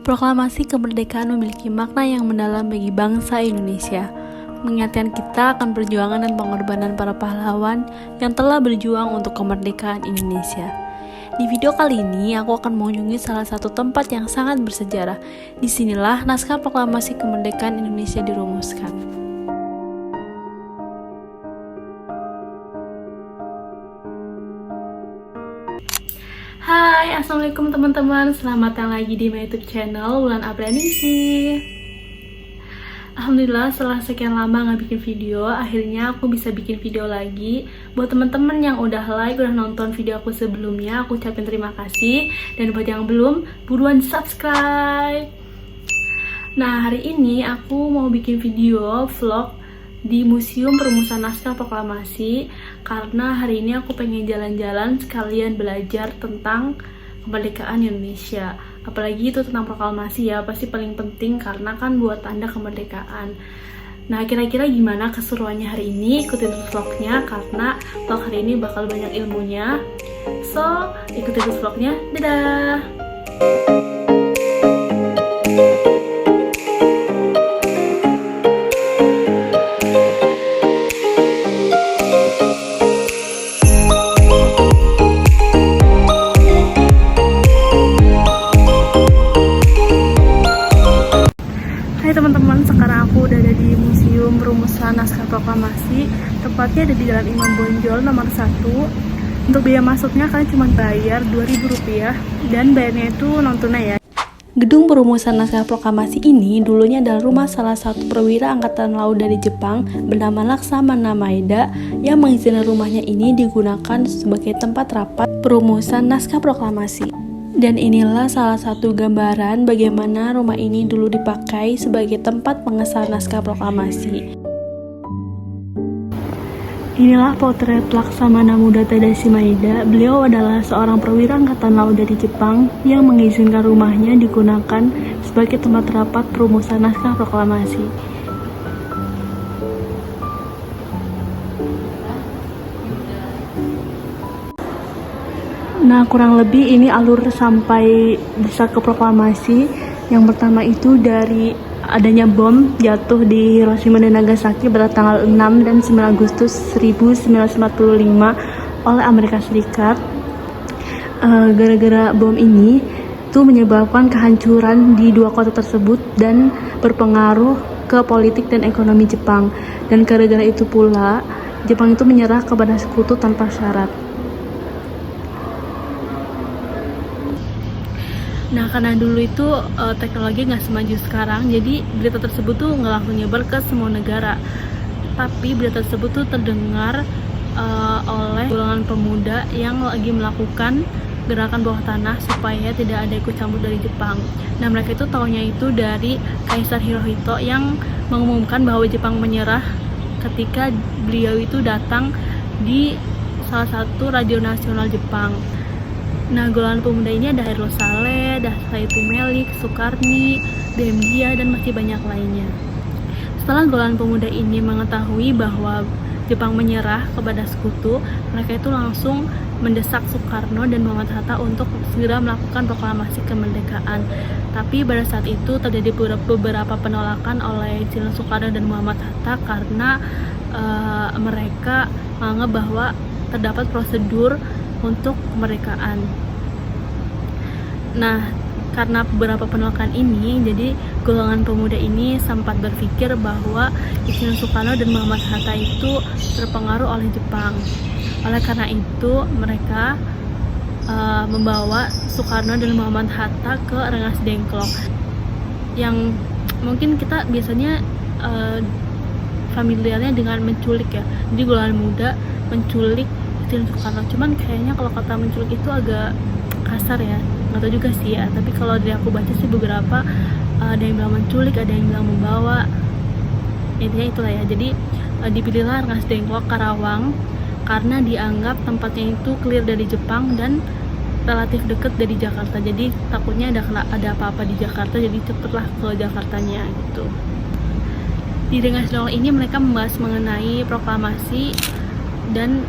Proklamasi kemerdekaan memiliki makna yang mendalam bagi bangsa Indonesia, mengingatkan kita akan perjuangan dan pengorbanan para pahlawan yang telah berjuang untuk kemerdekaan Indonesia. Di video kali ini, aku akan mengunjungi salah satu tempat yang sangat bersejarah. Disinilah naskah proklamasi kemerdekaan Indonesia dirumuskan. Hai, assalamualaikum teman-teman. Selamat datang lagi di my YouTube channel Wulan Aprianisi. Alhamdulillah, setelah sekian lama nggak bikin video, akhirnya aku bisa bikin video lagi. Buat teman-teman yang udah like, udah nonton video aku sebelumnya, aku ucapin terima kasih. Dan buat yang belum, buruan subscribe. Nah, hari ini aku mau bikin video vlog di Museum Perumusan Naskah Proklamasi karena hari ini aku pengen jalan-jalan sekalian belajar tentang kemerdekaan Indonesia. Apalagi itu tentang proklamasi ya, pasti paling penting karena kan buat tanda kemerdekaan. Nah, kira-kira gimana keseruannya hari ini? Ikutin vlognya karena vlog hari ini bakal banyak ilmunya. So, ikutin terus vlognya. Dadah! Hai teman-teman, sekarang aku udah ada di Museum Perumusan Naskah Proklamasi. Tepatnya ada di Jalan Imam Bonjol nomor 1. Untuk biaya masuknya kalian cuma bayar Rp2.000 dan bayarnya itu non tunai ya. Gedung Perumusan Naskah Proklamasi ini dulunya adalah rumah salah satu perwira angkatan laut dari Jepang bernama Laksamana Maeda yang mengizinkan rumahnya ini digunakan sebagai tempat rapat perumusan naskah proklamasi. Dan inilah salah satu gambaran bagaimana rumah ini dulu dipakai sebagai tempat pengesahan naskah proklamasi. Inilah potret Laksamana Muda Tadashi Maeda. Beliau adalah seorang perwira angkatan laut dari Jepang yang mengizinkan rumahnya digunakan sebagai tempat rapat perumusan naskah proklamasi. Nah, kurang lebih ini alur sampai bisa ke proklamasi. Yang pertama itu dari adanya bom jatuh di Hiroshima dan Nagasaki pada tanggal 6 dan 9 Agustus 1945 oleh Amerika Serikat. Gara-gara bom ini itu menyebabkan kehancuran di dua kota tersebut dan berpengaruh ke politik dan ekonomi Jepang. Dan gara-gara itu pula Jepang itu menyerah kepada sekutu tanpa syarat. Nah, karena dulu itu teknologi nggak semaju sekarang, jadi berita tersebut tuh nggak langsung nyebar ke semua negara. Tapi berita tersebut tuh terdengar oleh golongan pemuda yang lagi melakukan gerakan bawah tanah supaya tidak ada ikut campur dari Jepang. Nah, mereka itu taunya itu dari Kaisar Hirohito yang mengumumkan bahwa Jepang menyerah ketika beliau itu datang di salah satu radio nasional Jepang. Nah, golongan pemuda ini ada Hairul Saleh, Dastayati Melik, Sukarni, Demdia, dan masih banyak lainnya. Setelah golongan pemuda ini mengetahui bahwa Jepang menyerah kepada sekutu, mereka itu langsung mendesak Soekarno dan Muhammad Hatta untuk segera melakukan proklamasi kemerdekaan. Tapi pada saat itu terjadi beberapa penolakan oleh Soekarno dan Muhammad Hatta karena mereka menganggap bahwa terdapat prosedur untuk kemerdekaan. Nah, karena beberapa penolakan ini, jadi golongan pemuda ini sempat berpikir bahwa Presiden Soekarno dan Muhammad Hatta itu terpengaruh oleh Jepang. Oleh karena itu, mereka membawa Soekarno dan Muhammad Hatta ke Rengas Dengklok, yang mungkin kita biasanya familiarnya dengan menculik ya. Jadi golongan muda menculik Soekarno, cuman kayaknya kalau kata menculik itu agak kasar ya, nggak tahu juga sih ya. Tapi kalau dari aku baca sih beberapa ada yang bilang menculik, ada yang bilang membawa. Intinya itulah ya. Jadi dipilihlah Rengas Dengklok Karawang karena dianggap tempatnya itu clear dari Jepang dan relatif dekat dari Jakarta. Jadi takutnya ada apa-apa di Jakarta, jadi cepetlah ke Jakartanya gitu. Di Rengas Dengklok ini mereka membahas mengenai proklamasi. Dan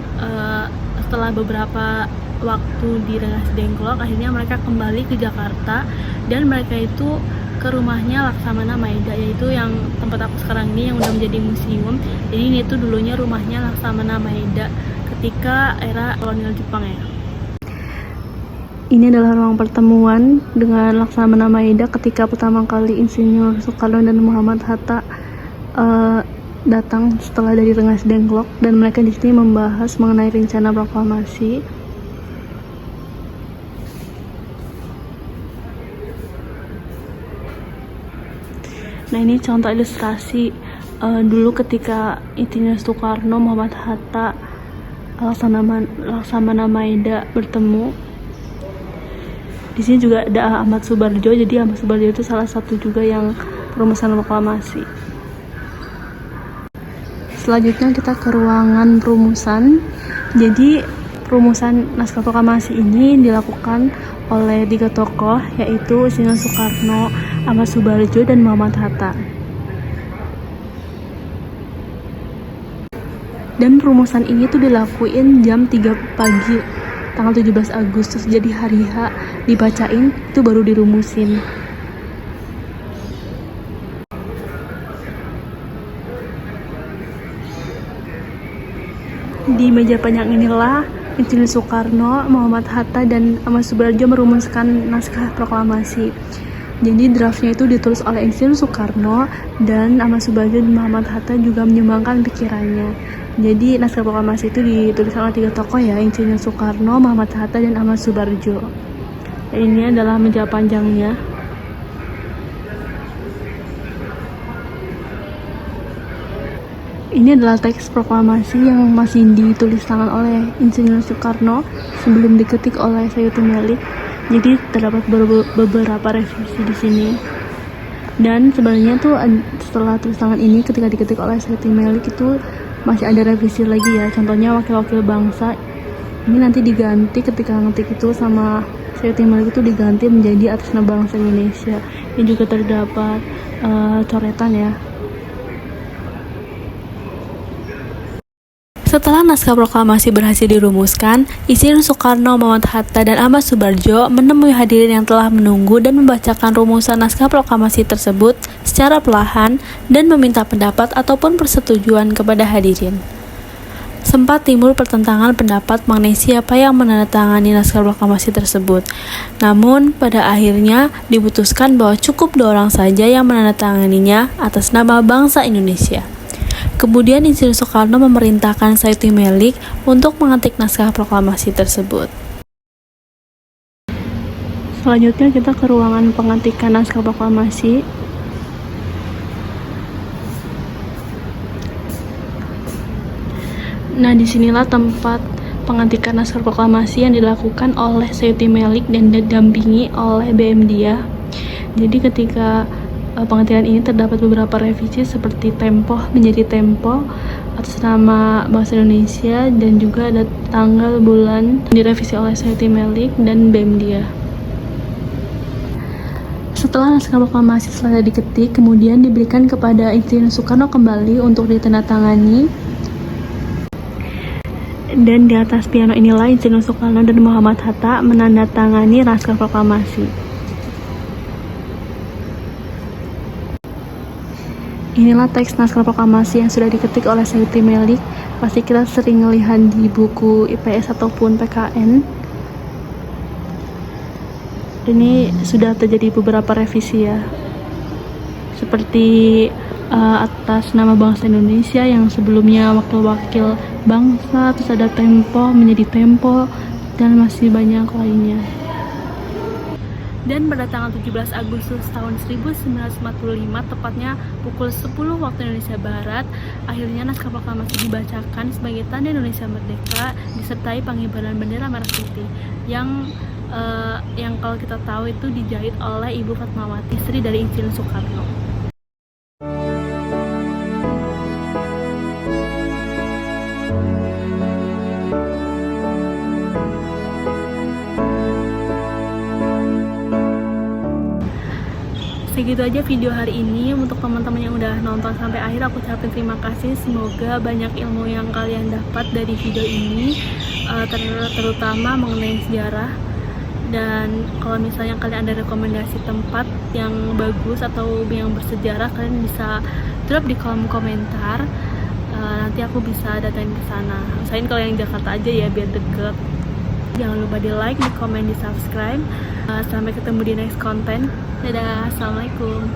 setelah beberapa waktu di Rengas Dengklok, akhirnya mereka kembali ke Jakarta dan mereka itu ke rumahnya Laksamana Maeda, yaitu yang tempat aku sekarang ini yang udah menjadi museum. Jadi ini tuh dulunya rumahnya Laksamana Maeda ketika era kolonial Jepang ya. Ini adalah ruang pertemuan dengan Laksamana Maeda ketika pertama kali Insinyur Soekarno dan Muhammad Hatta datang setelah dari Rengas Dengklok, dan mereka di sini membahas mengenai rencana proklamasi. Nah, ini contoh ilustrasi dulu ketika Insinyur Soekarno, Muhammad Hatta, Laksamana Maeda bertemu. Di sini juga ada Ahmad Subarjo. Jadi Ahmad Subarjo itu salah satu juga yang perumusan proklamasi. Selanjutnya kita ke ruangan rumusan. Jadi perumusan naskah proklamasi ini dilakukan oleh 3 tokoh, yaitu Insinyur Soekarno, Ahmad Subarjo, dan Muhammad Hatta. Dan rumusan ini tuh dilakuin jam 3 pagi tanggal 17 Agustus, jadi hari H dibacain itu baru dirumusin. Di meja panjang inilah Insinyur Soekarno, Muhammad Hatta, dan Ahmad Subarjo merumuskan naskah proklamasi. Jadi draftnya itu ditulis oleh Insinyur Soekarno, dan Ahmad Subarjo dan Muhammad Hatta juga menyumbangkan pikirannya. Jadi naskah proklamasi itu dituliskan oleh 3 tokoh ya, Insinyur Soekarno, Muhammad Hatta, dan Ahmad Subarjo. Ini adalah meja panjangnya. Ini adalah teks proklamasi yang masih ditulis tangan oleh Insinyur Soekarno sebelum diketik oleh Sayuti Melik. Jadi terdapat beberapa revisi di sini. Dan sebenarnya tuh setelah tulis tangan ini ketika diketik oleh Sayuti Melik itu masih ada revisi lagi ya. Contohnya wakil-wakil bangsa ini nanti diganti ketika ngetik itu sama Sayuti Melik itu diganti menjadi atas nama bangsa Indonesia. Ini juga terdapat coretan ya. Setelah naskah proklamasi berhasil dirumuskan, Insinyur Soekarno, Muhammad Hatta, dan Ahmad Subarjo menemui hadirin yang telah menunggu dan membacakan rumusan naskah proklamasi tersebut secara perlahan dan meminta pendapat ataupun persetujuan kepada hadirin. Sempat timbul pertentangan pendapat mengenai siapa yang menandatangani naskah proklamasi tersebut. Namun, pada akhirnya diputuskan bahwa cukup 2 orang saja yang menandatanganinya atas nama bangsa Indonesia. Kemudian Insinyur Soekarno memerintahkan Sayuti Melik untuk mengetik naskah proklamasi tersebut. Selanjutnya kita ke ruangan pengetikan naskah proklamasi. Nah, disinilah tempat pengetikan naskah proklamasi yang dilakukan oleh Sayuti Melik dan didampingi oleh BM Dia. Jadi ketika pengetikan ini terdapat beberapa revisi seperti tempo menjadi tempo atas nama bangsa Indonesia, dan juga ada tanggal bulan direvisi oleh Sayuti Melik dan BM Dia. Setelah naskah proklamasi selesai diketik, kemudian diberikan kepada Insinyur Soekarno kembali untuk ditandatangani. Dan di atas piano inilah Insinyur Soekarno dan Muhammad Hatta menandatangani naskah proklamasi. Inilah teks naskah proklamasi yang sudah diketik oleh Sayuti Melik. Pasti kita sering melihat di buku IPS ataupun PKN. Ini sudah terjadi beberapa revisi ya. Seperti atas nama bangsa Indonesia yang sebelumnya wakil-wakil bangsa, terus ada tempo menjadi tempo, dan masih banyak lainnya. Dan pada tanggal 17 Agustus tahun 1945, tepatnya pukul 10 waktu Indonesia Barat, akhirnya naskah proklamasi dibacakan sebagai tanda Indonesia merdeka disertai pengibaran bendera merah putih yang kalau kita tahu itu dijahit oleh Ibu Fatmawati, istri dari Insinyur Soekarno. Segitu aja video hari ini. Untuk teman-teman yang udah nonton sampai akhir, aku ucapin terima kasih. Semoga banyak ilmu yang kalian dapat dari video ini. terutama mengenai sejarah. Dan kalau misalnya kalian ada rekomendasi tempat yang bagus atau yang bersejarah, kalian bisa drop di kolom komentar. Nanti aku bisa datang ke sana. Usahain kalau yang Jakarta aja ya, biar deket. Jangan lupa di like, di komen, di subscribe. Sampai ketemu di next konten. Dadah, assalamualaikum.